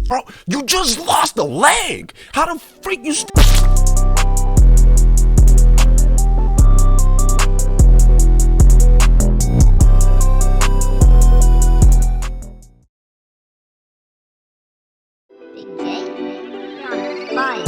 Bro, you just lost a leg. How the freak you Big J, you're on fire.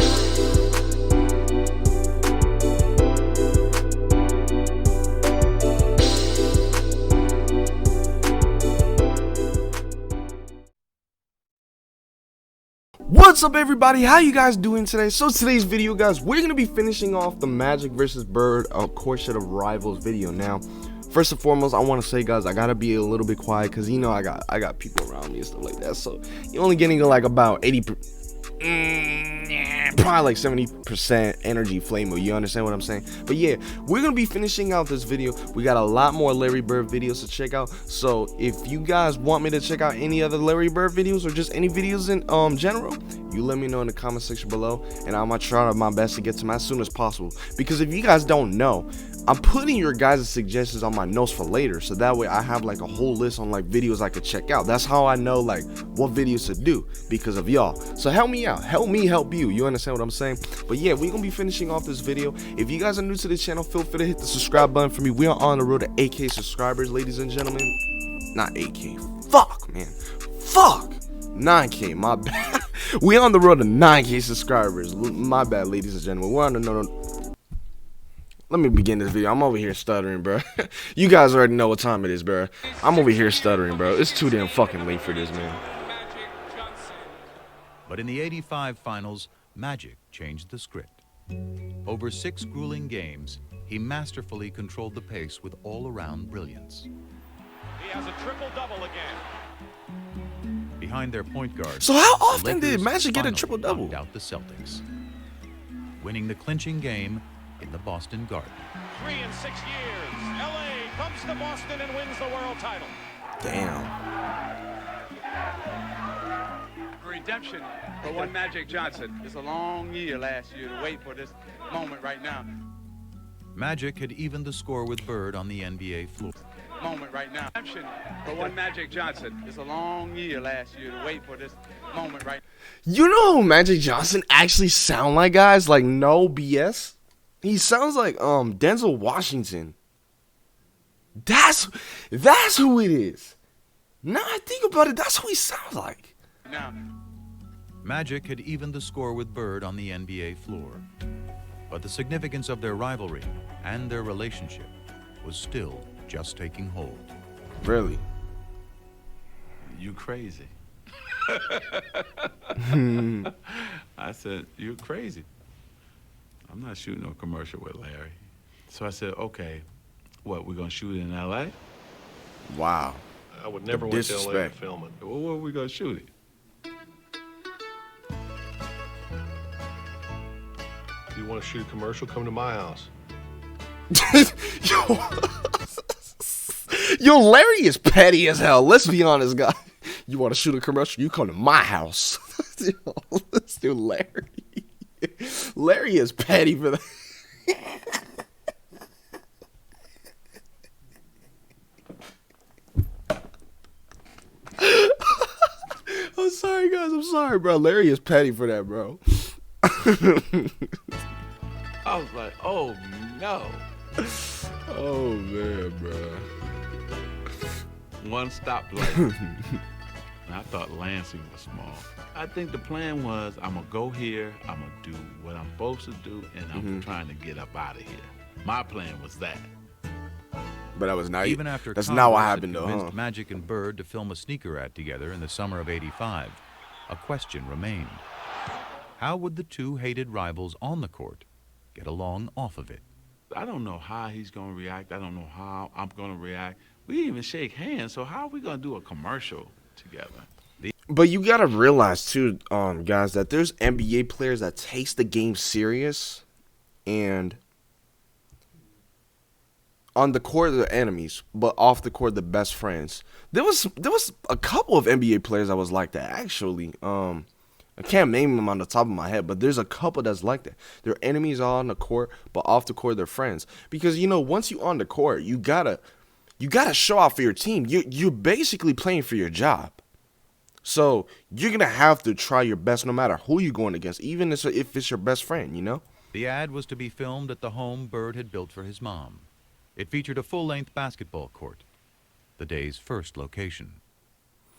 What's up, everybody? How you guys doing today? So today's video, guys, we're gonna be finishing off the Magic versus Bird Courtship of Rivals video. Now, first and foremost, I want to say, guys, I gotta be a little bit quiet because you know I got people around me and stuff like that. So you're only getting like about 80, probably like 70% energy flame. You understand what I'm saying? But yeah, we're gonna be finishing out this video. We got a lot more Larry Bird videos to check out. So if you guys want me to check out any other Larry Bird videos or just any videos in general, you let me know in the comment section below, and I'm gonna try my best to get to them as soon as possible. Because if you guys don't know, I'm putting your guys' suggestions on my notes for later, so that way I have like a whole list on like videos I could check out. That's how I know like what videos to do, because of y'all. So help me out, help me help you. You understand what I'm saying? But yeah, we're gonna be finishing off this video. If you guys are new to the channel, feel free to hit the subscribe button for me. We are on the road to 8K subscribers, ladies and gentlemen. Not 8K, fuck man, fuck, 9K, my bad. We on the road to 9K subscribers. My bad, ladies and gentlemen. We're on the Let me begin this video. I'm over here stuttering, bro. You guys already know what time it is, bro. I'm over here stuttering, bro. It's too damn fucking late for this, man. But in the '85 finals, Magic changed the script. Over 6 grueling games, he masterfully controlled the pace with all-around brilliance. He has a triple-double again. Behind their point guard, so how often did Magic get a triple-double? Knocked out the Celtics, winning the clinching game in the Boston Garden. 3 in 6 years, LA comes to Boston and wins the world title. Damn. Redemption for one Magic Johnson. It's a long year last year to wait for this moment right now. Magic had evened the score with Bird on the NBA floor. Moment right now. Redemption for one Magic Johnson. It's a long year last year to wait for this moment right now. You know who Magic Johnson actually sound like, guys? Like, no BS. He sounds like Denzel Washington. That's who it is. Now I think about it, that's who he sounds like. Now, Magic had evened the score with Bird on the NBA floor, but the significance of their rivalry and their relationship was still just taking hold. Really? You crazy. I said, you're crazy. I'm not shooting no commercial with Larry. So I said, okay, what, we're gonna shoot it in LA? Wow. I would never went to LA to film it. Well, where are we gonna shoot it? If you want to shoot a commercial, come to my house. Yo, Larry is petty as hell. Let's be honest, guys. You want to shoot a commercial? You come to my house. Yo, let's do Larry. Larry is petty for that. I'm sorry, guys. I'm sorry, bro. Larry is petty for that, bro. I was like, oh no. Oh man, bro. One stoplight. And I thought Lansing was small. I think the plan was, I'm gonna go here, I'm gonna do what I'm supposed to do, and I'm trying to get up out of here. My plan was that. But that was not Even after that's Congress not what had happened though. convinced Huh? Magic and Bird to film a sneaker ad together in the summer of '85, a question remained. How would the two hated rivals on the court get along off of it? I don't know how he's gonna react. I don't know how I'm gonna react. We didn't even shake hands, so how are we gonna do a commercial together? But you gotta realize too, guys, that there's NBA players that takes the game serious, and on the court they're enemies, but off the court they're best friends. There was a couple of NBA players that was like that actually. I can't name them on the top of my head, but there's a couple that's like that. They're enemies on the court, but off the court they're friends. Because you know, once you on the court, you gotta show out for your team. You're basically playing for your job. So you're gonna have to try your best no matter who you're going against, even if it's your best friend, you know? The ad was to be filmed at the home Bird had built for his mom. It featured a full-length basketball court, the day's first location.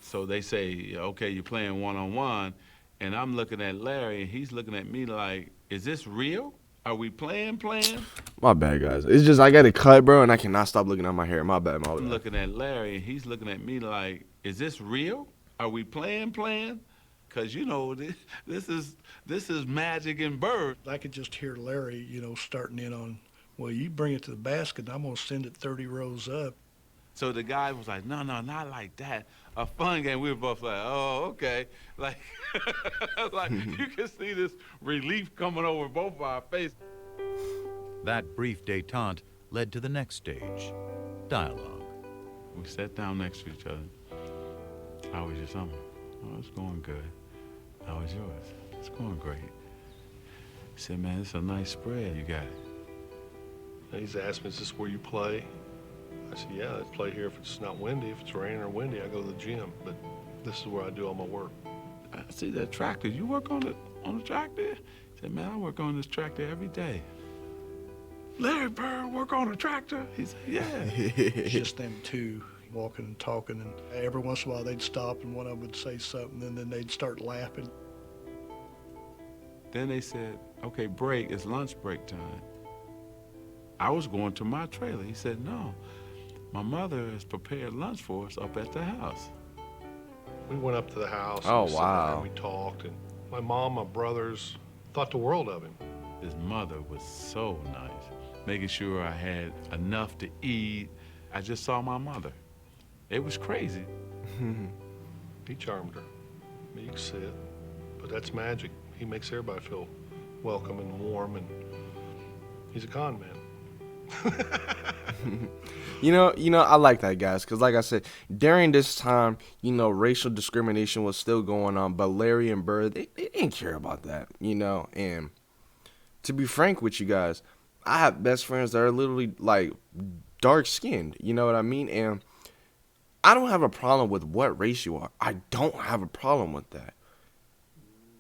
So they say, okay, you're playing one-on-one, and I'm looking at Larry, and he's looking at me like, is this real? Are we playing? My bad, guys. It's just I got it cut, bro, and I cannot stop looking at my hair. My bad. I'm looking at Larry, and he's looking at me like, is this real? Are we playing? Because, you know, this is Magic and Bird. I could just hear Larry, you know, starting in on, well, you bring it to the basket, and I'm going to send it 30 rows up. So the guy was like, no, not like that. A fun game. We were both like, oh, okay. Like, like you can see this relief coming over both of our faces. That brief détente led to the next stage, dialogue. We sat down next to each other. How was your summer? Oh, it's going good. How was yours? It's going great. He said, man, it's a nice spread you got. And he's asked me, is this where you play? I said, yeah, I play here if it's not windy. If it's raining or windy, I go to the gym. But this is where I do all my work. I see that tractor. You work on the tractor? He said, man, I work on this tractor every day. Larry Bird work on a tractor? He said, yeah. It's just them two walking and talking, and every once in a while they'd stop and one of them would say something, and then they'd start laughing. Then they said, okay, break, it's lunch break time. I was going to my trailer. He said, no, my mother has prepared lunch for us up at the house. We went up to the house. Oh, and we sat there wow. and we talked, and my mom, my brothers thought the world of him. His mother was so nice, making sure I had enough to eat. I just saw my mother. It was crazy. He charmed her. You can see it. But that's Magic. He makes everybody feel welcome and warm, and he's a con man. You know, I like that, guys, because like I said, during this time, you know, racial discrimination was still going on, but Larry and Bird, they didn't care about that, you know, and to be frank with you guys, I have best friends that are literally, like, dark-skinned, you know what I mean, and I don't have a problem with what race you are. I don't have a problem with that.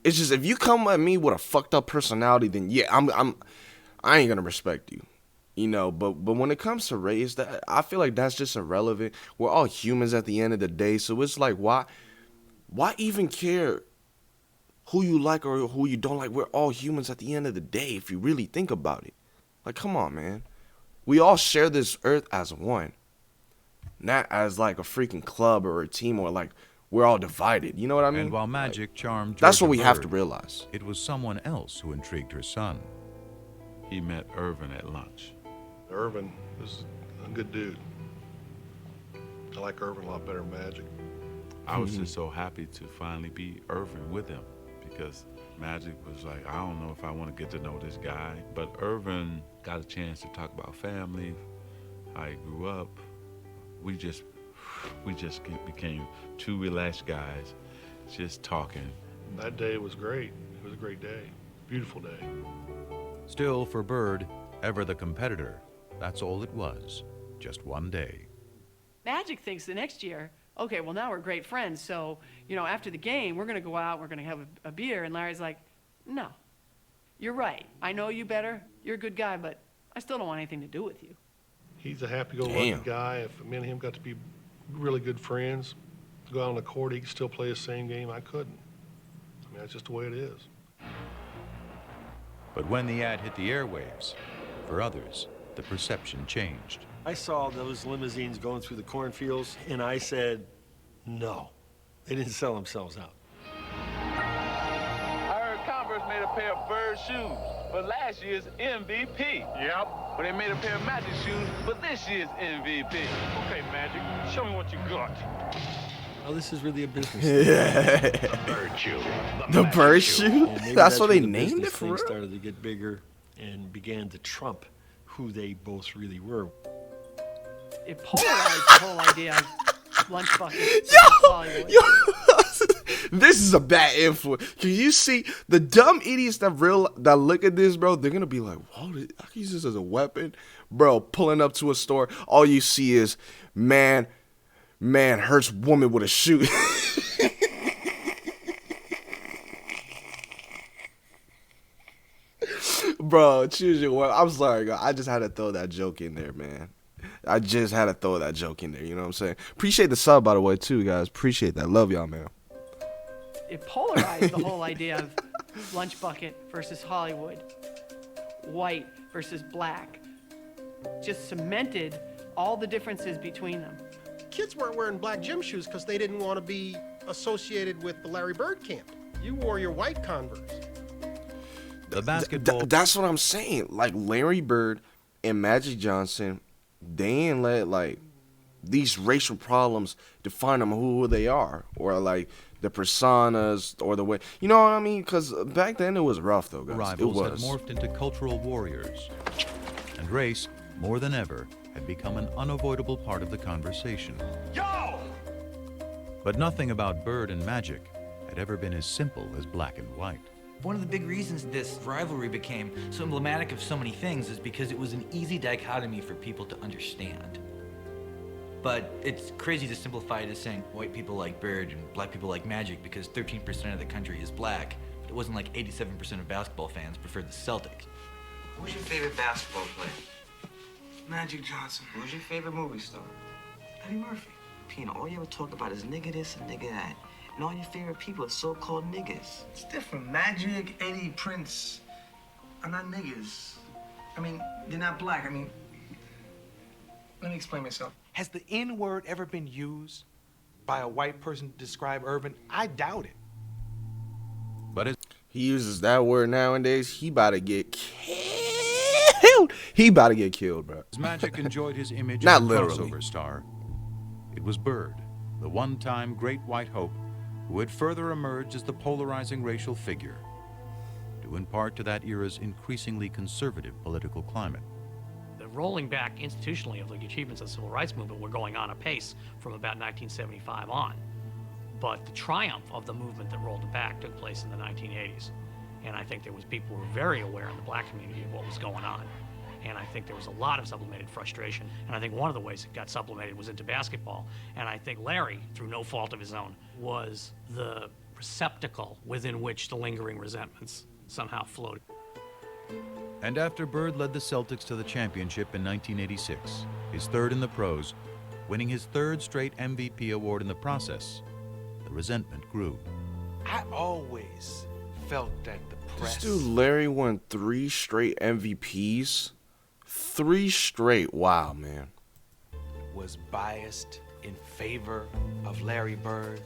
It's just, if you come at me with a fucked up personality, then yeah, I ain't gonna respect you. You know, but when it comes to race, that I feel like that's just irrelevant. We're all humans at the end of the day, so it's like, why even care who you like or who you don't like? We're all humans at the end of the day, if you really think about it. Like, come on, man. We all share this earth as one, not as like a freaking club or a team or like we're all divided. You know what I mean? And while Magic charmed Georgia that's what we have Bird, to realize. it was someone else who intrigued her son. He met Irvin at lunch. Irvin is a good dude. I like Irvin a lot better than Magic. I was just so happy to finally be Irvin with him, because Magic was like, I don't know if I want to get to know this guy. But Irvin got a chance to talk about family, how he grew up. We just became two relaxed guys, just talking. That day was great. It was a great day. Beautiful day. Still, for Bird, ever the competitor, that's all it was, just one day. Magic thinks the next year, okay, well, now we're great friends, so, you know, after the game, we're going to go out, we're going to have a beer, and Larry's like, no, you're right. I know you better. You're a good guy, but I still don't want anything to do with you. He's a happy-go-lucky Damn. guy. If me and him got to be really good friends, go out on the court, he could still play the same game. I couldn't. I mean, that's just the way it is. But when the ad hit the airwaves, for others, the perception changed. I saw those limousines going through the cornfields, and I said, no. They didn't sell themselves out. I heard Converse made a pair of Bird shoes for last year's MVP. Yep. But they made a pair of Magic shoes for this year's MVP. Okay, Magic, show me what you got. Oh, this is really a business. Yeah. Bird shoe. The Bird shoe? And maybe That's what where they the named business it for thing real? started to get bigger and began to trump who they both really were. It polarized the whole idea of lunch buckets. Yo, this is a bad influence. Can you see the dumb idiots that look at this, bro? They're gonna be like, "Whoa, I can use this as a weapon, bro." Pulling up to a store, all you see is man hurts woman with a shoe. Bro, choose your word. I'm sorry, God. I just had to throw that joke in there, man. I just had to throw that joke in there. You know what I'm saying? Appreciate the sub, by the way, too, guys. Appreciate that. Love y'all, man. It polarized the whole idea of lunch bucket versus Hollywood, white versus black. Just cemented all the differences between them. Kids weren't wearing black gym shoes because they didn't want to be associated with the Larry Bird camp. You wore your white Converse. The basketball. That's what I'm saying. Like, Larry Bird and Magic Johnson, they ain't let, like, these racial problems define them who they are. Or, like, the personas or the way. You know what I mean? Because back then it was rough, though, guys. Rivals it had was. morphed into cultural warriors. And race, more than ever, had become an unavoidable part of the conversation. Yo! But nothing about Bird and Magic had ever been as simple as black and white. One of the big reasons this rivalry became so emblematic of so many things is because it was an easy dichotomy for people to understand. But it's crazy to simplify it as saying white people like Bird and black people like Magic because 13% of the country is black. But it wasn't like 87% of basketball fans preferred the Celtics. Who's your favorite basketball player? Magic Johnson. Who's your favorite movie star? Eddie Murphy. Pina, all you ever talk about is nigga this and nigga that. And all your favorite people are so-called niggas. It's different. Magic, Eddie, Prince are not niggas. I mean, they're not black. I mean, let me explain myself. Has the N-word ever been used by a white person to describe Urban? I doubt it. But he uses that word nowadays. He about to get killed. He about to get killed, bro. Magic enjoyed his image Not as a literally. crossover star. It was Bird, the one-time great white hope, who had further emerged as the polarizing racial figure, due in part to that era's increasingly conservative political climate. The rolling back institutionally of the achievements of the civil rights movement were going on apace from about 1975 on. But the triumph of the movement that rolled it back took place in the 1980s. And I think there was people who were very aware in the black community of what was going on. And I think there was a lot of sublimated frustration. And I think one of the ways it got sublimated was into basketball. And I think Larry, through no fault of his own, was the receptacle within which the lingering resentments somehow floated. And after Bird led the Celtics to the championship in 1986, his third in the pros, winning his third straight MVP award in the process, the resentment grew. I always felt that the press... This dude Larry won 3 straight MVPs. 3 straight. Wow, man. was biased in favor of Larry Bird.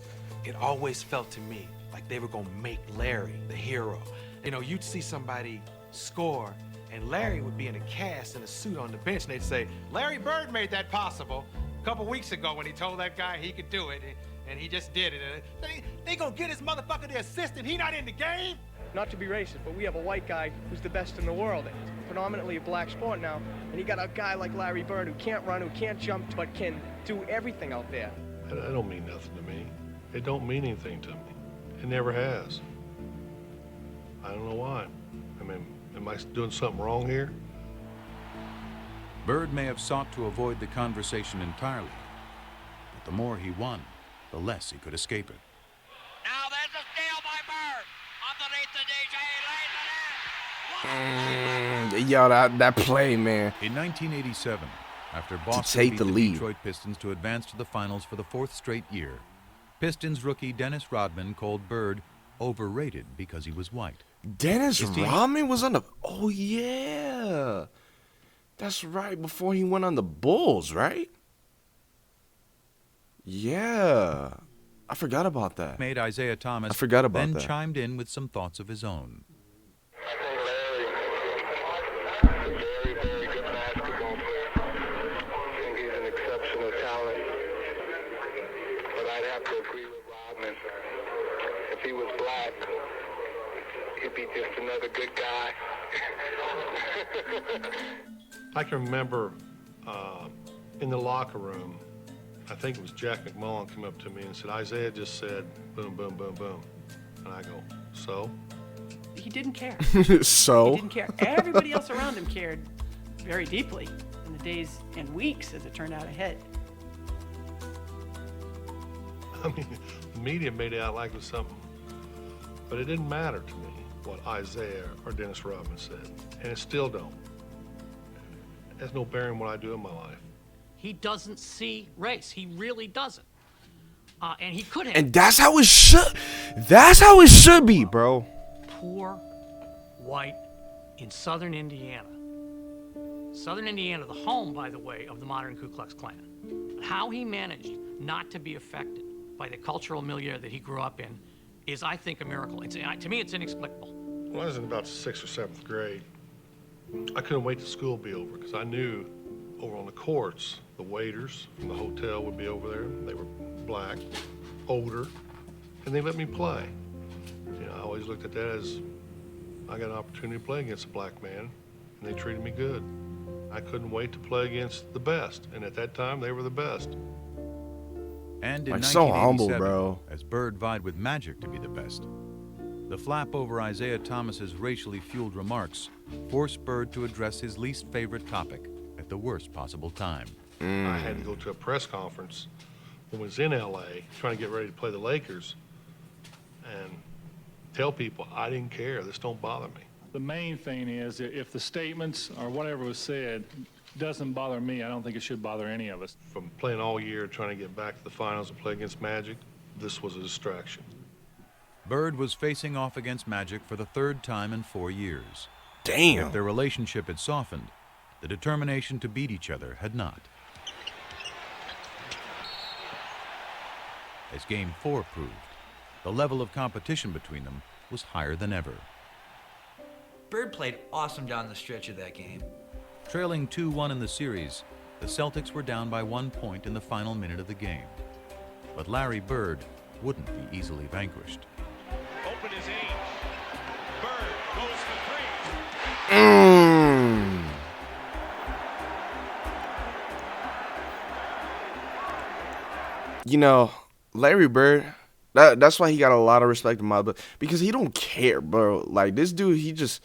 It always felt to me like they were gonna make Larry the hero. You know, you'd see somebody score and Larry would be in a cast in a suit on the bench and they'd say, Larry Bird made that possible a couple weeks ago when he told that guy he could do it and he just did it. They gonna get his motherfucker the assist and he not in the game? Not to be racist, but we have a white guy who's the best in the world. It's predominantly a black sport now. And you got a guy like Larry Bird who can't run, who can't jump, but can do everything out there. That don't mean nothing to me. It don't mean anything to me. It never has. I don't know why. I mean, am I doing something wrong here? Bird may have sought to avoid the conversation entirely, but the more he won, the less he could escape it. Now there's a steal by Bird. Underneath the DJ, lays it in. Yo, that play, man. In 1987, after Boston take beat the the lead. Detroit Pistons to advance to the finals for the 4th straight year, Pistons rookie Dennis Rodman called Bird overrated because he was white. Dennis His team- Rodman was on the... Oh, yeah. That's right, before he went on the Bulls, right? Yeah. I forgot about that. Made Isaiah Thomas I forgot about then that. chimed in with some thoughts of his own. If he was black, he'd be just another good guy. I can remember in the locker room, I think it was Jack McMullen came up to me and said, Isaiah just said, boom, boom, boom, boom. And I go, so? He didn't care. So? He didn't care. Everybody else around him cared very deeply in the days and weeks as it turned out ahead. I mean, the media made it out like it was something, but it didn't matter to me what Isaiah or Dennis Rodman said. and it still don't. It has no bearing on what I do in my life. He doesn't see race. He really doesn't. And he could have. And that's how it should. That's how it should be, bro. Poor white in southern Indiana. Southern Indiana, the home, by the way, of the modern Ku Klux Klan. How he managed not to be affected by the cultural milieu that he grew up in is, I think, a miracle. To me, it's inexplicable. When I was in about 6th or 7th grade, I couldn't wait till school to be over because I knew over on the courts, the waiters from the hotel would be over there. They were black, older, and they let me play. You know, I always looked at that as I got an opportunity to play against a black man, and they treated me good. I couldn't wait to play against the best, and at that time, they were the best. And in Like, so humble, 1987, bro. as Bird vied with Magic to be the best, the flap over Isaiah Thomas's racially fueled remarks forced Bird to address his least favorite topic at the worst possible time. I had to go to a press conference when I was in L.A. trying to get ready to play the Lakers and tell people I didn't care. This don't bother me. The main thing is if the statements or whatever was said doesn't bother me, I don't think it should bother any of us. From playing all year, trying to get back to the finals and play against Magic, this was a distraction. Bird was facing off against Magic for the 3rd time in 4 years. Damn. If their relationship had softened, the determination to beat each other had not. As Game 4 proved, the level of competition between them was higher than ever. Bird played awesome down the stretch of that game. Trailing 2-1 in the series, the Celtics were down by 1 point in the final minute of the game. But Larry Bird wouldn't be easily vanquished. Open his age. Bird goes for 3. You know, Larry Bird, that's why he got a lot of respect in my book, because he don't care, bro. Like, this dude, he just,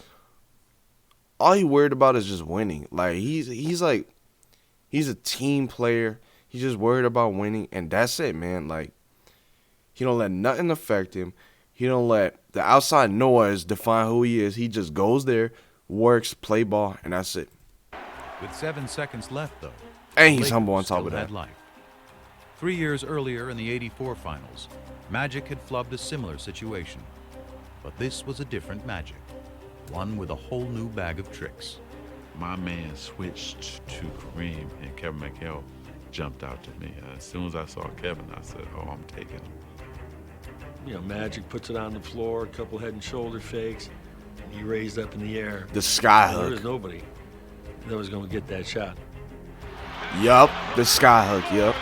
all he worried about is just winning. Like, he's a team player. He's just worried about winning, and that's it, man. Like, he don't let nothing affect him. He don't let the outside noise define who he is. He just goes there, works, play ball, and that's it. With 7 seconds left, though, And the he's humble on Lakers top still of that. had life. 3 years earlier in the '84 finals, Magic had flubbed a similar situation. But this was a different Magic, one with a whole new bag of tricks. My man switched to Kareem, and Kevin McHale jumped out to me. As soon as I saw Kevin, I said, oh, I'm taking him. You know, Magic puts it on the floor, a couple head and shoulder fakes, and he raised up in the air. The sky There hook. was nobody that was going to get that shot. Yup, the sky hook, yup.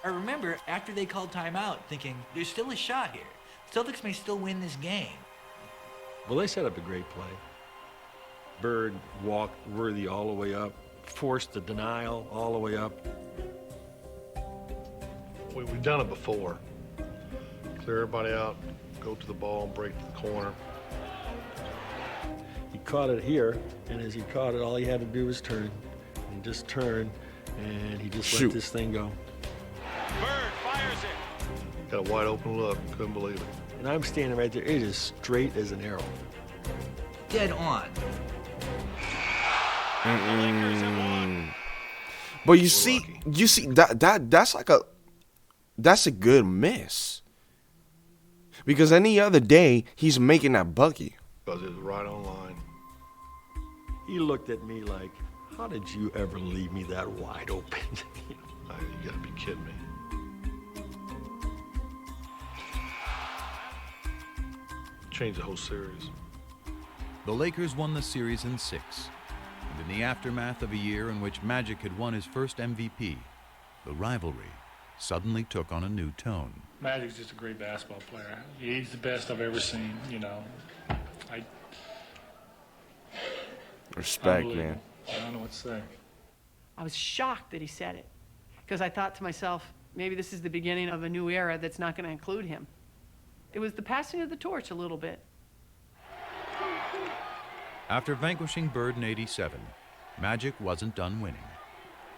I remember after they called timeout thinking, there's still a shot here. Celtics may still win this game. Well, they set up a great play. Bird walked Worthy all the way up, forced the denial all the way up. We've done it before. Clear everybody out, go to the ball, and break to the corner. He caught it here, and as he caught it, all he had to do was turn. And just turn, and he just Shoot. let this thing go. Bird fires it. Got a wide open look, couldn't believe it. And I'm standing right there. It is straight as an arrow. Dead on. But you see that's a good miss. Because any other day he's making that bucket. Because it was right on line. He looked at me like, how did you ever leave me that wide open? You gotta be kidding me. Changed the whole series. The Lakers won the series in 6. And in the aftermath of a year in which Magic had won his first MVP, the rivalry suddenly took on a new tone. Magic's just a great basketball player. He's the best I've ever seen, you know. Respect, man. I don't know what to say. I was shocked that he said it, because I thought to myself, maybe this is the beginning of a new era that's not going to include him. It was the passing of the torch a little bit. After vanquishing Bird in '87, Magic wasn't done winning.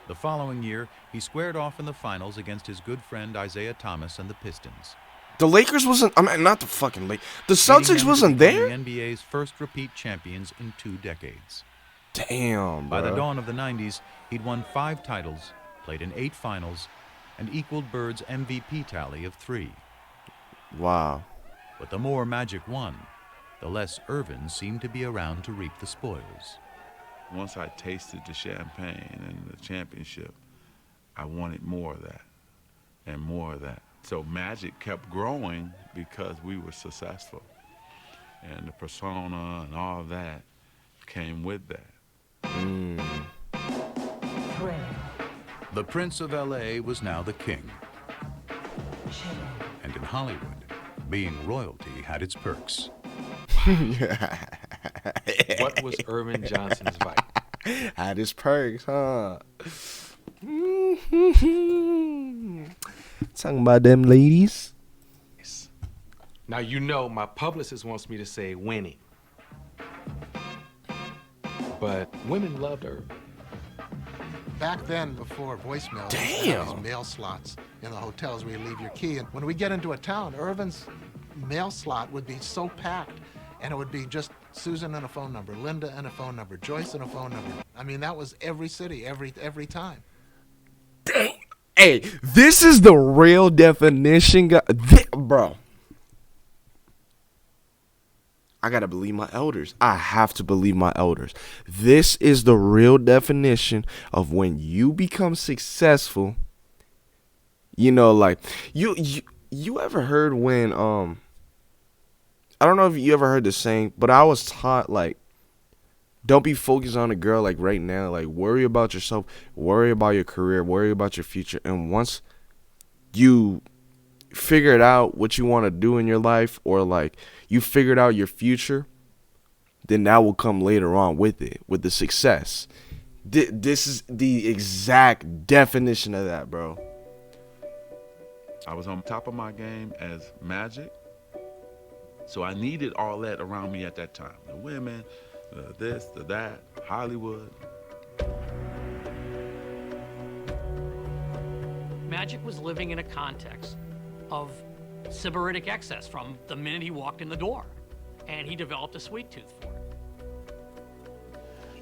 The following year, he squared off in the finals against his good friend Isaiah Thomas and the Pistons. The Lakers wasn't, I mean, not the fucking Lakers. The leading Celtics him wasn't to become there? the NBA's first repeat champions in 2 decades. Damn, bro. By the dawn of the 90s, he'd won 5 titles, played in 8 finals, and equaled Bird's MVP tally of 3. Wow. But the more Magic won, the less Irvin seemed to be around to reap the spoils. Once I tasted the champagne and the championship, I wanted more of that and more of that. So Magic kept growing because we were successful. And the persona and all of that came with that. The Prince of L.A. was now the king. And in Hollywood, being royalty had its perks. What was Irvin Johnson's vibe? Had his perks, huh? Talking about them ladies. Now, you know, my publicist wants me to say winning. But women loved Irvin. Back then, before voicemail, Damn. these mail slots in the hotels where you leave your key. And when we get into a town, Irvin's mail slot would be so packed, and it would be just Susan and a phone number, Linda and a phone number, Joyce and a phone number. I mean, that was every city, every time. Dang. Hey, this is the real definition, bro. I gotta believe my elders. I have to believe my elders. This is the real definition of when you become successful. You know, like you ever heard when I don't know if you ever heard the saying, but I was taught, like, don't be focused on a girl, like, right now. Like, worry about yourself, worry about your career, worry about your future. And once you figured out what you want to do in your life, or like you figured out your future, then that will come later on with it, with the success. This is the exact definition of that, bro. I was on top of my game as Magic, so I needed all that around me at that time. The women, the this, the that, Hollywood. Magic was living in a context of sybaritic excess from the minute he walked in the door, and he developed a sweet tooth for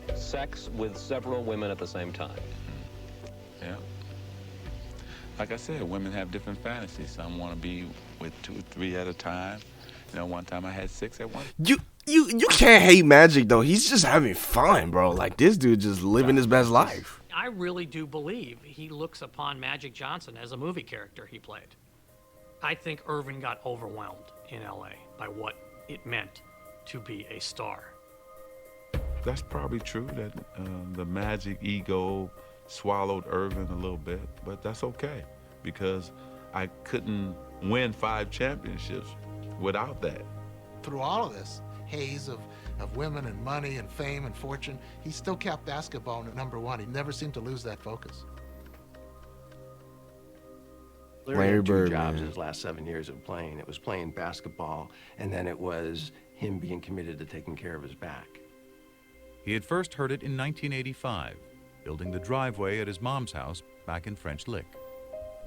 it. Sex with several women at the same time. Yeah. Like I said, women have different fantasies. Some want to be with 2 or 3 at a time. You know, one time I had 6 at once. You can't hate Magic, though. He's just having fun, bro. Like, this dude just living his best life. I really do believe he looks upon Magic Johnson as a movie character he played. I think Irvin got overwhelmed in LA by what it meant to be a star. That's probably true that the Magic ego swallowed Irvin a little bit, but that's okay because I couldn't win 5 championships without that. Through all of this haze of women and money and fame and fortune, he still kept basketball at #1. He never seemed to lose that focus. Larry had 2 Bird, jobs man. in his last 7 years of playing. It was playing basketball, and then it was him being committed to taking care of his back. He had first heard it in 1985, building the driveway at his mom's house back in French Lick.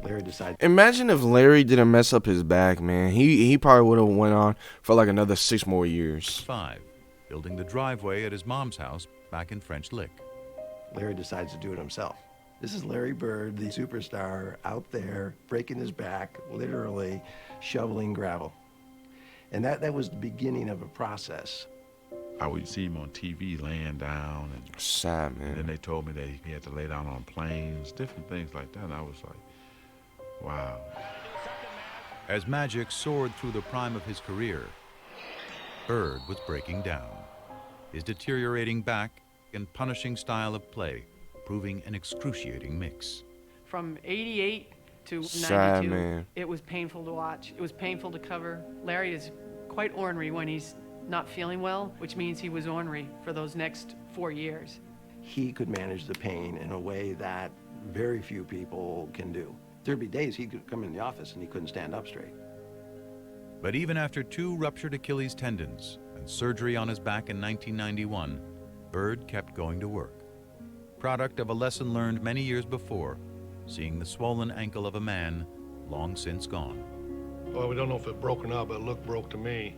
Larry decided. Imagine if Larry didn't mess up his back, man. He probably would have went on for like another 6 more years. 5, building the driveway at his mom's house back in French Lick. Larry decides to do it himself. This is Larry Bird, the superstar, out there breaking his back, literally shoveling gravel. And that was the beginning of a process. I would see him on TV laying down, and sad, man. And then they told me that he had to lay down on planes, different things like that. And I was like, wow. As Magic soared through the prime of his career, Bird was breaking down. His deteriorating back and punishing style of play proving an excruciating mix. From 88 to 92, Sad, man. it was painful to watch. It was painful to cover. Larry is quite ornery when he's not feeling well, which means he was ornery for those next 4 years. He could manage the pain in a way that very few people can do. There'd be days he could come in the office and he couldn't stand up straight. But even after 2 ruptured Achilles tendons and surgery on his back in 1991, Bird kept going to work. product of a lesson learned many years before, seeing the swollen ankle of a man long since gone. Well, we don't know if it broke or not, but it looked broke to me.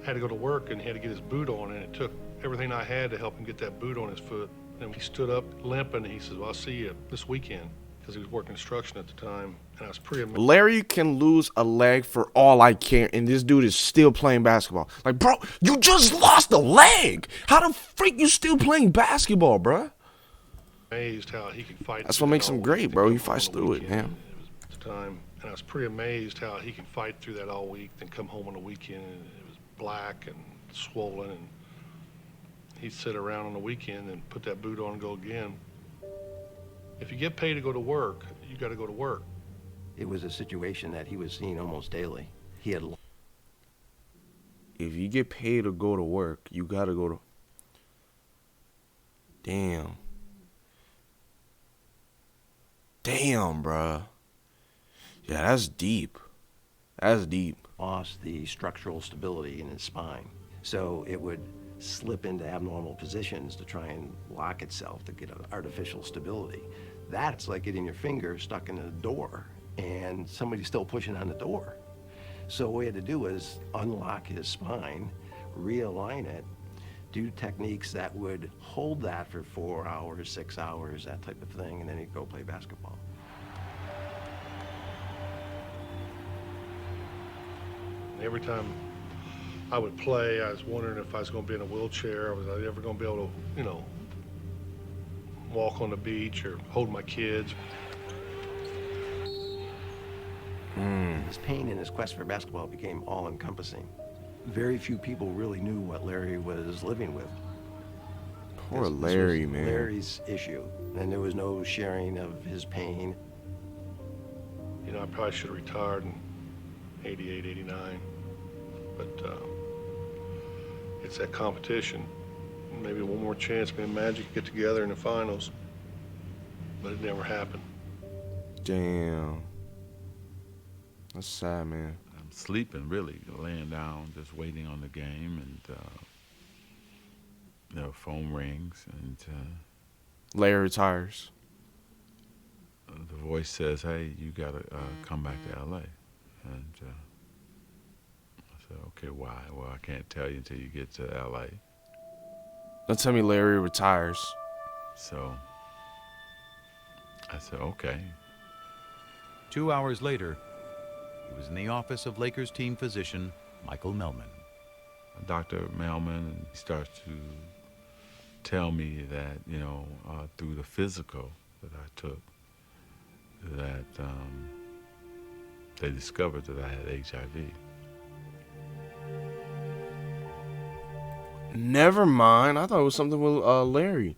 Had to go to work and he had to get his boot on, and it took everything I had to help him get that boot on his foot. And he stood up limping, and he says, well, I'll see you this weekend, because he was working construction at the time. And I was pretty amazed. Larry can lose a leg for all I care, and this dude is still playing basketball. Like, bro, you just lost a leg. How the freak you still playing basketball, bro? Amazed how he can fight. That's what makes him great, bro. He fights through it, man. At the time, and I was pretty amazed how he can fight through that all week, then come home on the weekend, and it was black and swollen, and he'd sit around on the weekend and put that boot on and go again. If you get paid to go to work, you got to go to work. It was a situation that he was seeing almost daily. He had. If you get paid to go to work, you got to go to. Damn. Damn, bruh. Yeah, that's deep. That's deep. Lost the structural stability in his spine. So it would slip into abnormal positions to try and lock itself to get an artificial stability. That's like getting your finger stuck in a door and somebody's still pushing on the door. So what we had to do was unlock his spine, realign it, do techniques that would hold that for 4 hours, 6 hours, that type of thing, and then he'd go play basketball. Every time I would play, I was wondering if I was going to be in a wheelchair. Was I ever going to be able to, you know, walk on the beach or hold my kids? His pain in his quest for basketball became all-encompassing. Very few people really knew what Larry was living with. Poor Larry, this was man. Larry's issue, and there was no sharing of his pain. You know, I probably should have retired in 88, 89, but it's that competition. Maybe one more chance, me and Magic could get together in the finals, but it never happened. Damn. That's sad, man. I'm sleeping, really, laying down, just waiting on the game, and the phone rings, and Larry retires. The voice says, "Hey, you gotta come back to LA." And I said, "Okay, why?" "Well, I can't tell you until you get to LA." Don't tell me Larry retires. So I said, "Okay." 2 hours later, he was in the office of Lakers team physician Michael Melman. Dr. Melman starts to tell me that, you know, through the physical that I took, that they discovered that I had HIV. Never mind. I thought it was something with Larry.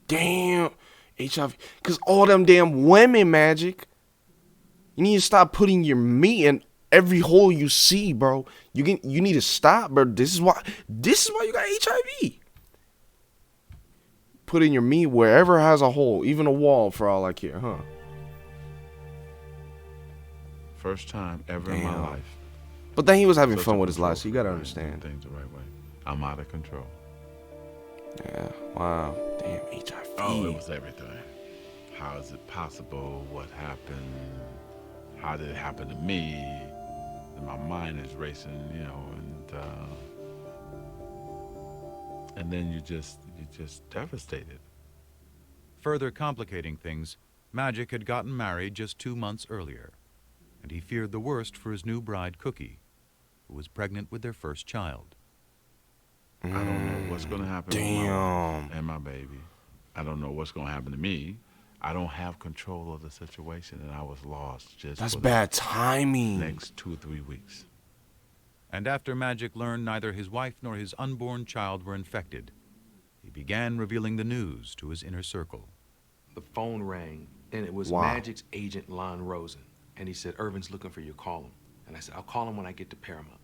Damn. HIV. Because all them damn women, Magic. You need to stop putting your meat in every hole you see, bro. You need to stop, bro. This is why you got HIV. Putting your meat wherever has a hole, even a wall for all I care, huh? First time ever in my life. But then he was having fun with his life, so you gotta understand. Things the right way. I'm out of control. Yeah. Wow. Damn, HIV. Oh, it was everything. How is it possible? What happened? How did it happen to me? And my mind is racing, you know, and then you're just devastated. Further complicating things, Magic had gotten married just 2 months earlier, and he feared the worst for his new bride, Cookie, who was pregnant with their first child. I don't know what's going to happen with my wife and my baby. I don't know what's going to happen to me. I don't have control of the situation, and I was lost just That's for bad the timing. next 2 or 3 weeks. And after Magic learned neither his wife nor his unborn child were infected, he began revealing the news to his inner circle. The phone rang, and it was Wow. Magic's agent, Lon Rosen. And he said, "Irvin's looking for you, call him." And I said, "I'll call him when I get to Paramount."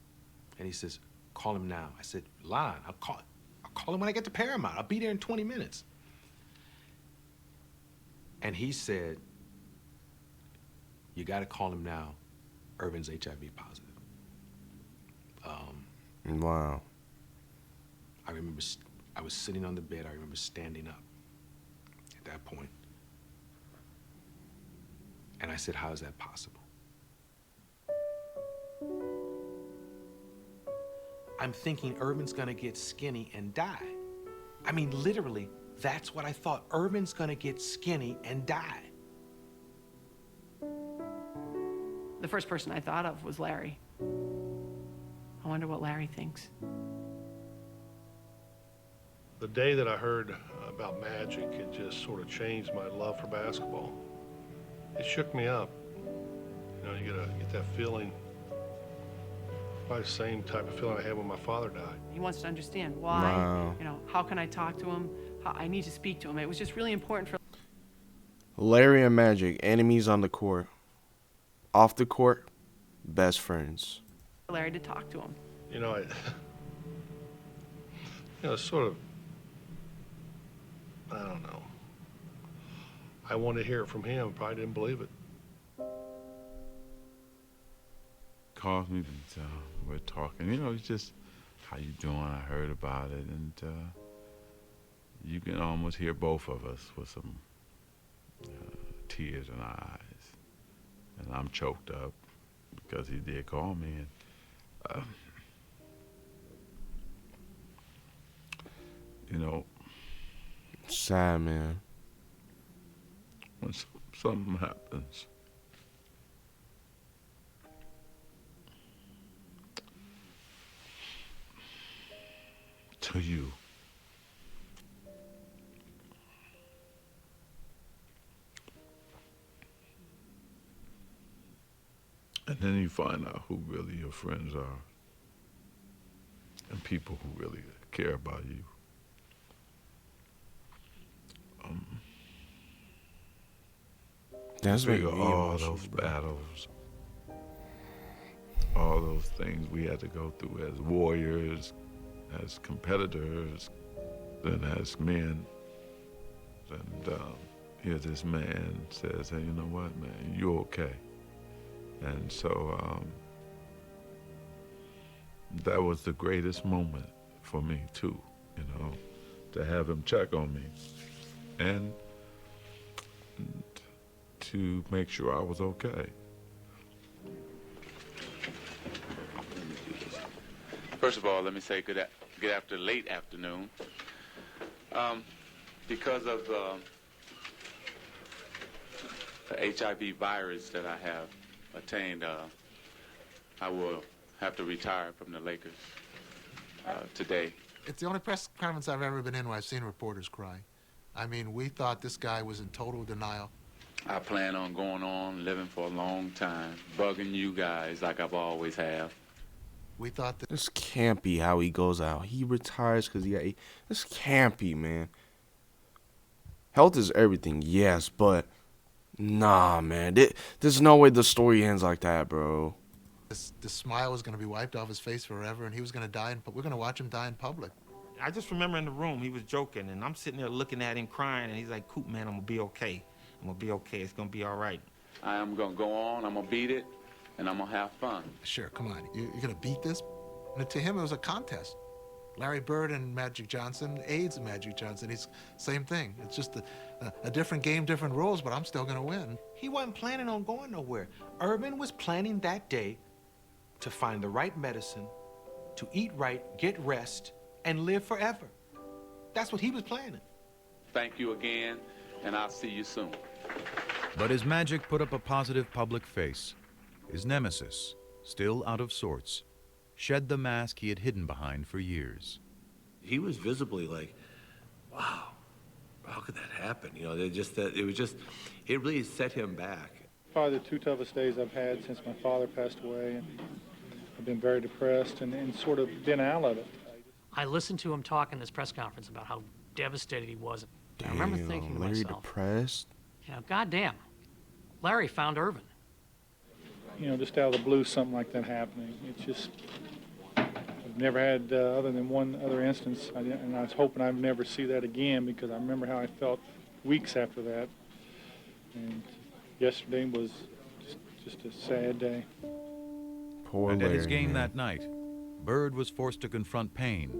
And he says, "Call him now." I said, "Lon, I'll call him when I get to Paramount. I'll be there in 20 minutes. And he said, "You got to call him now. Irvin's HIV positive." Wow. I remember I was sitting on the bed. I remember standing up. at that point. And I said, how is that possible? I'm thinking Urban's gonna get skinny and die. I mean, literally, that's what I thought. Urban's gonna get skinny and die. The first person I thought of was Larry. I wonder what Larry thinks. The day that I heard about Magic, it just sort of changed my love for basketball. It shook me up. You know, you get that feeling, probably the same type of feeling I had when my father died. He wants to understand why, Wow. you know, how can I talk to him? How, I need to speak to him. It was just really important for Larry and Magic, enemies on the court. Off the court, best friends. Larry to talk to him. You know, sort of, I don't know. I wanted to hear it from him, probably didn't believe it. Calls me and we're talking. You know, it's just, how you doing? I heard about it. And you can almost hear both of us with some tears in our eyes. And I'm choked up because he did call me. And, you know, sad, man. When something happens, to you, and then you find out who really your friends are and people who really care about you. That's figure making me all emotional, those bro. battles, all those things we had to go through as warriors, as competitors, and as men. And here this man says, hey, you know what, man, you're okay. And so that was the greatest moment for me too, you know, to have him check on me and to make sure I was okay. First of all, let me say good late afternoon. Because of the HIV virus that I have attained, I will have to retire from the Lakers today. It's the only press conference I've ever been in where I've seen reporters cry. I mean, we thought this guy was in total denial. I plan on going on, living for a long time, bugging you guys like I've always have. We thought that This can't be how he goes out. He retires because he got. This can't be, man. Health is everything, yes, but nah, man. There's no way the story ends like that, bro. this smile was going to be wiped off his face forever, and he was going to die, but we're going to watch him die in public. I just remember in the room, he was joking, and I'm sitting there looking at him crying, and he's like, Coop, man, I'm going to be okay. I'm going to be okay. It's going to be all right. I am going to go on, I'm going to beat it, and I'm going to have fun. Sure, come on. You're going to beat this? And to him, it was a contest. Larry Bird and Magic Johnson, AIDS and Magic Johnson, it's same thing. It's just a different game, different rules, but I'm still going to win. He wasn't planning on going nowhere. Urban was planning that day to find the right medicine, to eat right, get rest, and live forever. That's what he was planning. Thank you again, and I'll see you soon. But his Magic put up a positive public face. His nemesis, still out of sorts, shed the mask he had hidden behind for years. He was visibly like, wow, how could that happen? You know, it really set him back. Probably the two toughest days I've had since my father passed away, and I've been very depressed and sort of been out of it. I listened to him talk in this press conference about how devastated he was. Damn, I remember thinking to Larry myself, depressed. you know, goddamn, Larry found Irvin. You know, just out of the blue, something like that happening. It's just, I've never had, other than one other instance, and I was hoping I'd never see that again, because I remember how I felt weeks after that. And yesterday was just a sad day. Poor And at his Larry, game man. that night, Bird was forced to confront pain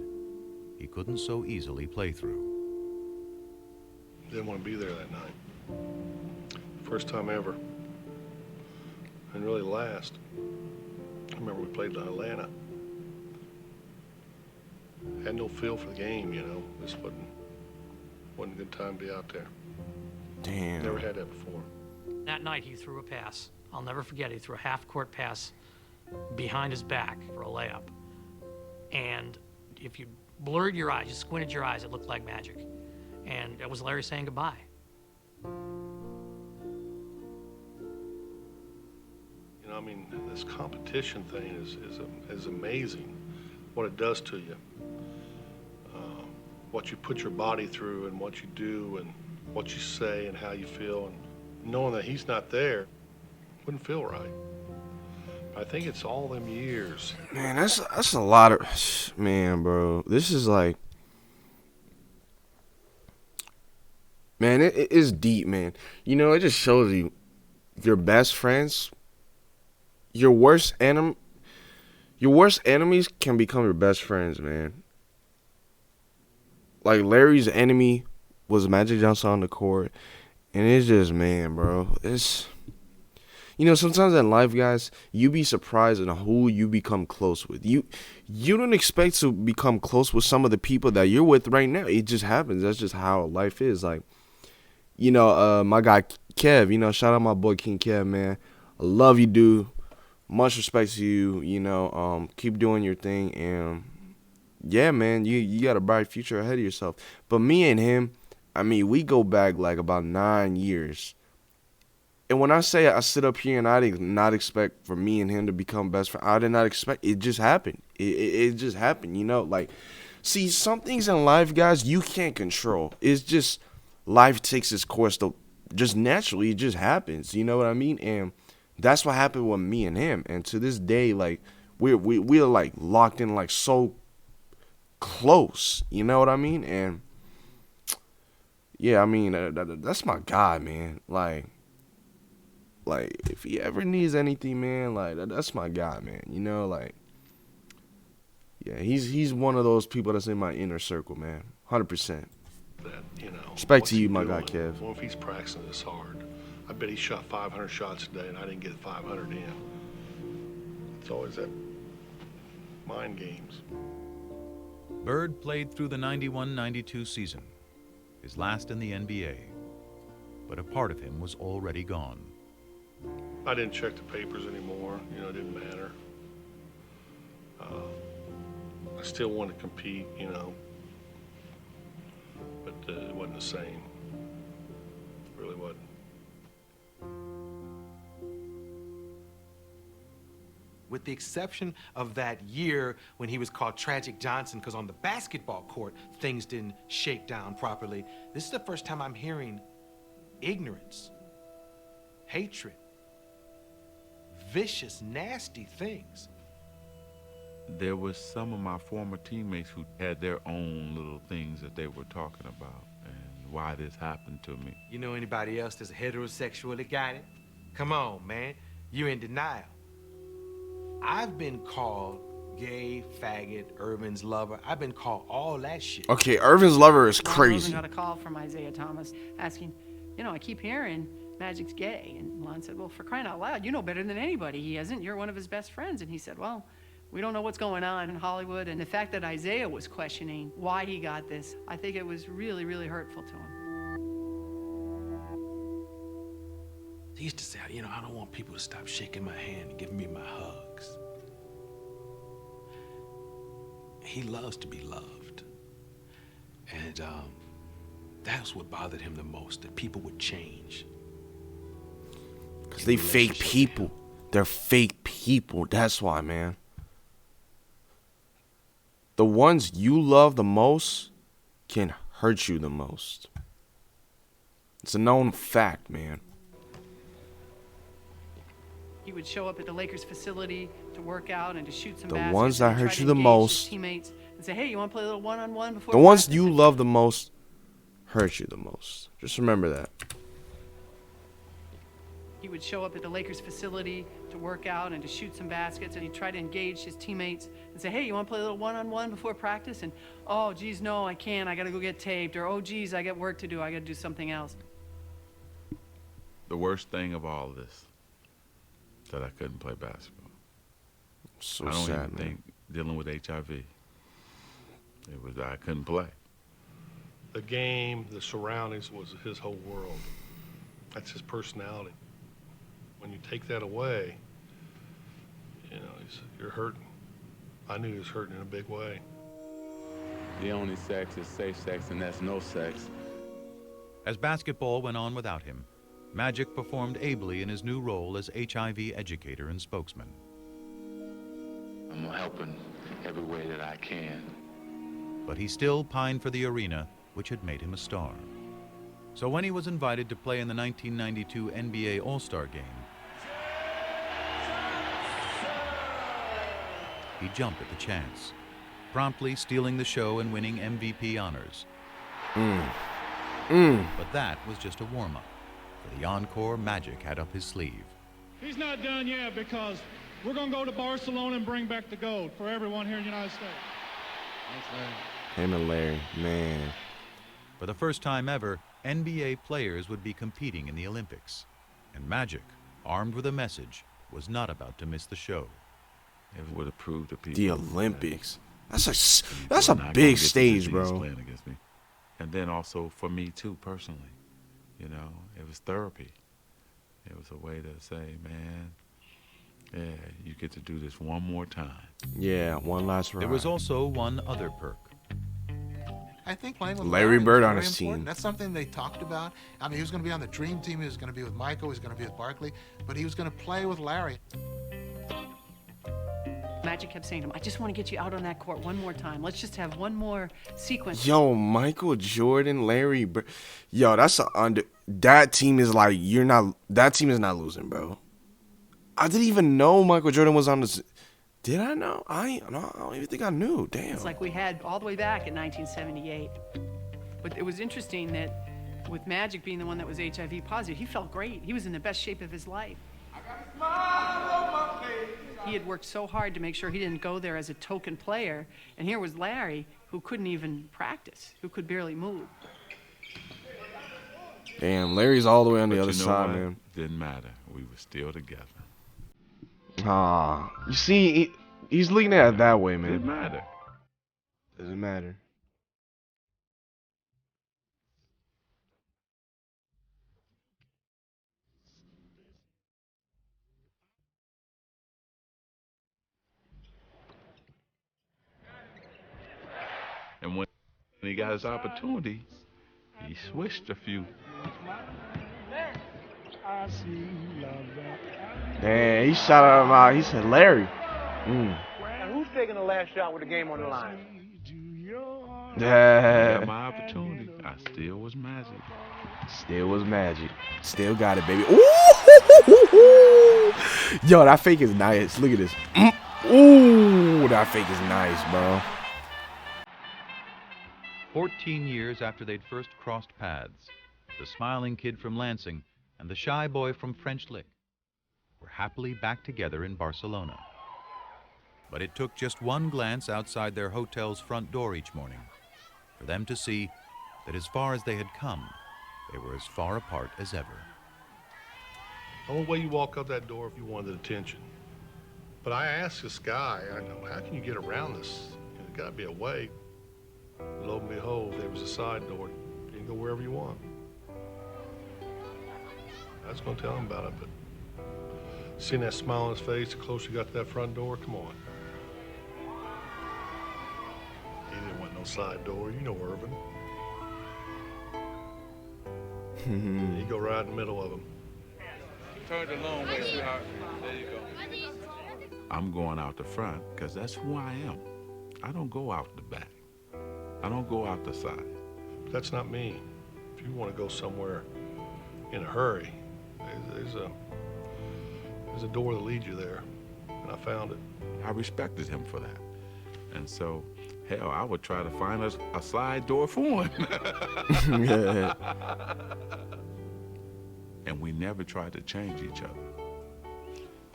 he couldn't so easily play through. didn't want to be there that night. First time ever. And really last. I remember we played in Atlanta. Had no feel for the game, you know. This wasn't a good time to be out there. Damn. Never had that before. That night he threw a pass. I'll never forget it. He threw a half-court pass behind his back for a layup. And if you blurred your eyes, you squinted your eyes, it looked like magic. And it was Larry saying goodbye. You know, I mean, this competition thing is amazing. What it does to you. What you put your body through and what you do and what you say and how you feel. And knowing that he's not there wouldn't feel right. I think it's all them years. Man, that's a lot of, man, bro. This is like, man, it is deep, man. You know, it just shows you your best friends, your worst enemies can become your best friends, man. Like, Larry's enemy was Magic Johnson on the court, and it's just, man, bro, it's, you know, sometimes in life, guys, you be surprised at who you become close with. You don't expect to become close with some of the people that you're with right now. It just happens. That's just how life is. Like, you know, my guy Kev, you know, shout out my boy King Kev, man. I love you, dude. Much respect to you. You know, keep doing your thing, and yeah, man, you got a bright future ahead of yourself. But me and him, I mean, we go back like about 9 years. And when I say I sit up here and I did not expect for me and him to become best friends, I did not expect. It just happened. It just happened, you know? Like, see, some things in life, guys, you can't control. It's just life takes its course. Just naturally, it just happens. You know what I mean? And that's what happened with me and him. And to this day, like, we're like locked in, like, so close. You know what I mean? And yeah, I mean, that's my guy, man. Like, if he ever needs anything, man, like, that's my guy, man. You know, like, yeah, he's one of those people that's in my inner circle, man. 100%. That, you know, respect to you, my guy, Kev. Well, if he's practicing this hard, I bet he shot 500 shots a day, and I didn't get 500 in. It's always that mind games. Bird played through the 91-92 season, his last in the NBA, but a part of him was already gone. I didn't check the papers anymore. You know, it didn't matter. I still wanted to compete, you know, but it wasn't the same. It really wasn't. With the exception of that year when he was called Tragic Johnson, because on the basketball court, things didn't shake down properly, this is the first time I'm hearing ignorance, hatred, vicious, nasty things. There was some of my former teammates who had their own little things that they were talking about and why this happened to me. You know anybody else that's heterosexual that got it? Come on, man. You're in denial. I've been called gay, faggot, Irvin's lover. I've been called all that shit. Okay, Irvin's lover is Ron crazy. Rosen got a call from Isaiah Thomas asking, you know, I keep hearing Magic's gay. And Lon said, well, for crying out loud, you know better than anybody he isn't. You're one of his best friends. And he said, well, we don't know what's going on in Hollywood. And the fact that Isaiah was questioning why he got this, I think it was really, really hurtful to him. He used to say, you know, I don't want people to stop shaking my hand and giving me my hugs. He loves to be loved. And that's what bothered him the most, that people would change. Because they fake people. They're fake people. That's why, man. The ones you love the most can hurt you the most. It's a known fact, man. He would show up at the Lakers facility to work out and to shoot some The baskets. ones that and try hurt to you the engage most- his teammates and say, hey, you want to play a little one-on-one before The ones practice? you love the most hurt you the most. Just remember that. He would show up at the Lakers facility to work out and to shoot some baskets, and he'd try to engage his teammates and say, hey, you want to play a little one-on-one before practice? And, oh, geez, no, I can't. I got to go get taped. Or, oh, geez, I got work to do. I got to do something else. The worst thing of all of this, that I couldn't play basketball. So I don't sad, even man. think dealing with HIV. It was I couldn't play. The game, the surroundings was his whole world. That's his personality. When you take that away, you know, you're hurting. I knew he was hurting in a big way. The only sex is safe sex, and that's no sex. As basketball went on without him, Magic performed ably in his new role as HIV educator and spokesman. I'm helping every way that I can. But he still pined for the arena, which had made him a star. So when he was invited to play in the 1992 NBA All-Star game, he jumped at the chance, promptly stealing the show and winning MVP honors. But that was just a warm-up. For the encore Magic had up his sleeve. He's not done yet because we're going to go to Barcelona and bring back the gold for everyone here in the United States. Thanks, Larry. Him and Larry, man. For the first time ever, NBA players would be competing in the Olympics. And Magic, armed with a message, was not about to miss the show. It would have proved to people. The Olympics. That's a big stage, bro. Playing against me. And then also for me too, personally. You know, it was therapy. It was a way to say, man, yeah, you get to do this one more time. Yeah, one last ride. There was also one other perk. I think playing with Larry was Bird on very his important. team. That's something they talked about. I mean, he was going to be on the Dream Team. He was going to be with Michael. He was going to be with Barkley. But he was going to play with Larry. Magic kept saying to him, I just want to get you out on that court one more time. Let's just have one more sequence. Yo, Michael Jordan, Larry Bird. Yo, that's a under. That team is like, that team is not losing, bro. I didn't even know Michael Jordan was on this. Did I know? I don't even think I knew. Damn. It's like we had all the way back in 1978. But it was interesting that with Magic being the one that was HIV positive, he felt great. He was in the best shape of his life. He had worked so hard to make sure he didn't go there as a token player. And here was Larry, who couldn't even practice, who could barely move. Damn, Larry's all the way on the But other you know side, what? man. Didn't matter. We were still together. You see, he's looking at it that way, man. Didn't matter. Doesn't matter. And when he got his opportunity, he switched a few. Damn, he shot out of my. He said, Larry. And who's taking the last shot with the game on the line? I got my opportunity. I still was Magic. Still was Magic. Still got it, baby. Ooh! Yo, that fake is nice. Look at this. Ooh, that fake is nice, bro. 14 years after they'd first crossed paths, the smiling kid from Lansing and the shy boy from French Lick were happily back together in Barcelona. But it took just one glance outside their hotel's front door each morning for them to see that as far as they had come, they were as far apart as ever. The only way you walk out that door if you wanted attention. But I asked this guy, I know, how can you get around this? There's got to be a way. Lo and behold, there was a side door. You can go wherever you want. I was going to tell him about it, but seeing that smile on his face, the closer you got to that front door, come on. He didn't want no side door, you know Irvin. You go right in the middle of them. Turn the long way, sweetheart. There you go. I'm going out the front because that's who I am. I don't go out the back. I don't go out the side. That's not me. If you want to go somewhere in a hurry, there's a door that leads you there, and I found it. I respected him for that. And so, hell, I would try to find a side door for him. and we never tried to change each other.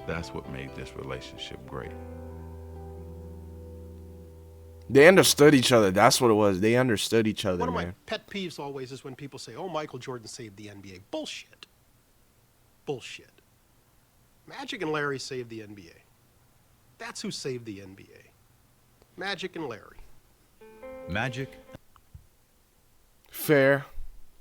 That's what made this relationship great. They understood each other. That's what it was. They understood each other, One of man. my pet peeves always is when people say, oh, Michael Jordan saved the NBA. Bullshit. Bullshit. Magic and Larry saved the NBA. That's who saved the NBA. Magic and Larry. Magic. Fair.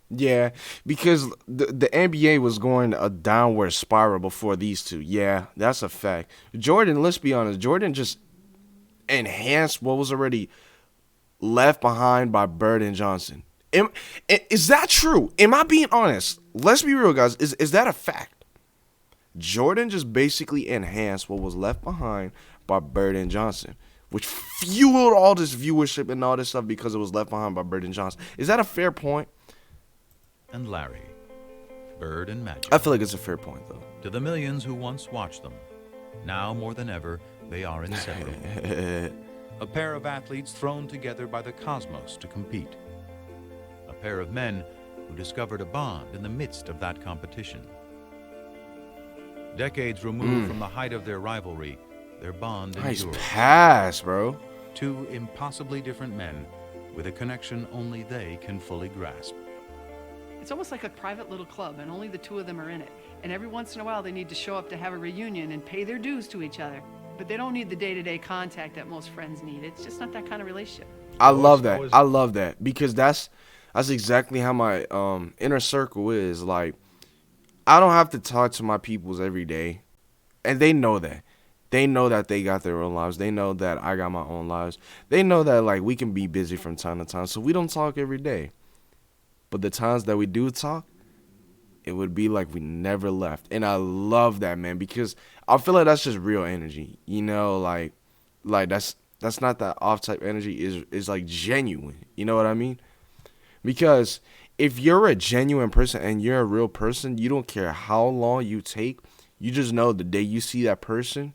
Yeah, because the NBA was going a downward spiral before these two. Yeah, that's a fact. Jordan, let's be honest, Jordan just enhanced what was already left behind by Bird and Johnson. Is that true? Am I being honest? Let's be real, guys. Is that a fact? Jordan just basically enhanced what was left behind by Bird and Johnson, which fueled all this viewership and all this stuff because it was left behind by Bird and Johnson. Is that a fair point? And Larry, Bird and Magic. I feel like it's a fair point, though. To the millions who once watched them, now more than ever, they are inseparable. A pair of athletes thrown together by the cosmos to compete. A pair of men who discovered a bond in the midst of that competition. Decades removed from the height of their rivalry, their bond Nice endured. pass, bro. Two impossibly different men with a connection only they can fully grasp. It's almost like a private little club, and only the two of them are in it. And every once in a while, they need to show up to have a reunion and pay their dues to each other. But they don't need the day-to-day contact that most friends need. It's just not that kind of relationship. I love that. I love that because that's exactly how my inner circle is. Like, I don't have to talk to my peoples every day, and they know that. They know that they got their own lives. They know that I got my own lives. They know that, like, we can be busy from time to time, so we don't talk every day. But the times that we do talk, it would be like we never left. And I love that, man, because I feel like that's just real energy. You know, like that's not that off type energy. Is like genuine. You know what I mean? Because if you're a genuine person and you're a real person, you don't care how long you take. You just know the day you see that person,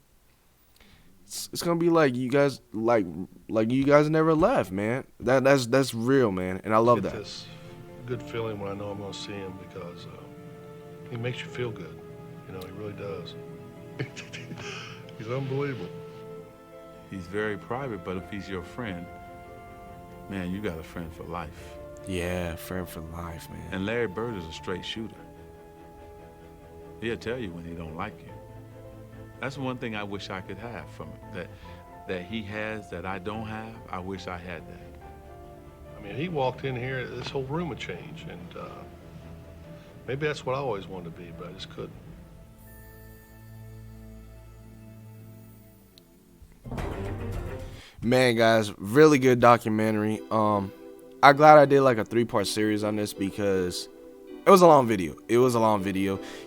it's gonna be like you guys like you guys never left, man. That's real, man, and I love that. This good feeling when I know I'm gonna see him because he makes you feel good. You know, he really does. He's unbelievable. He's very private, but if he's your friend, man, you got a friend for life. Yeah, friend for life, man. And Larry Bird is a straight shooter. He'll tell you when he don't like you. That's one thing I wish I could have from it, that he has that I don't have. I wish I had that. I mean, he walked in here, this whole room would change, and maybe that's what I always wanted to be, but I just couldn't. Man, guys, really good documentary. I'm glad I did like a 3-part series on this because it was a long video.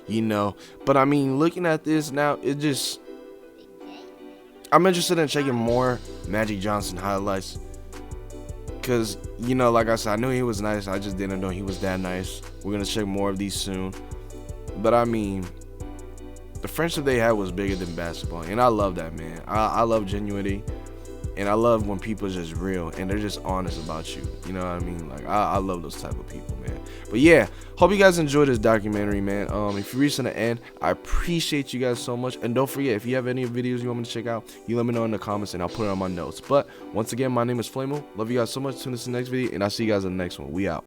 You know. But I mean, looking at this now, I'm interested in checking more Magic Johnson highlights. Because, you know, like I said, I knew he was nice. I just didn't know he was that nice. We're going to check more of these soon. But I mean, the friendship they had was bigger than basketball. And I love that, man. I love genuinity. And I love when people are just real and they're just honest about you. You know what I mean? Like, I love those type of people, man. But yeah, hope you guys enjoyed this documentary, man. If you reached to the end, I appreciate you guys so much. And don't forget, if you have any videos you want me to check out, you let me know in the comments and I'll put it on my notes. But once again, my name is Flamo. Love you guys so much. Tune in to the next video and I'll see you guys in the next one. We out.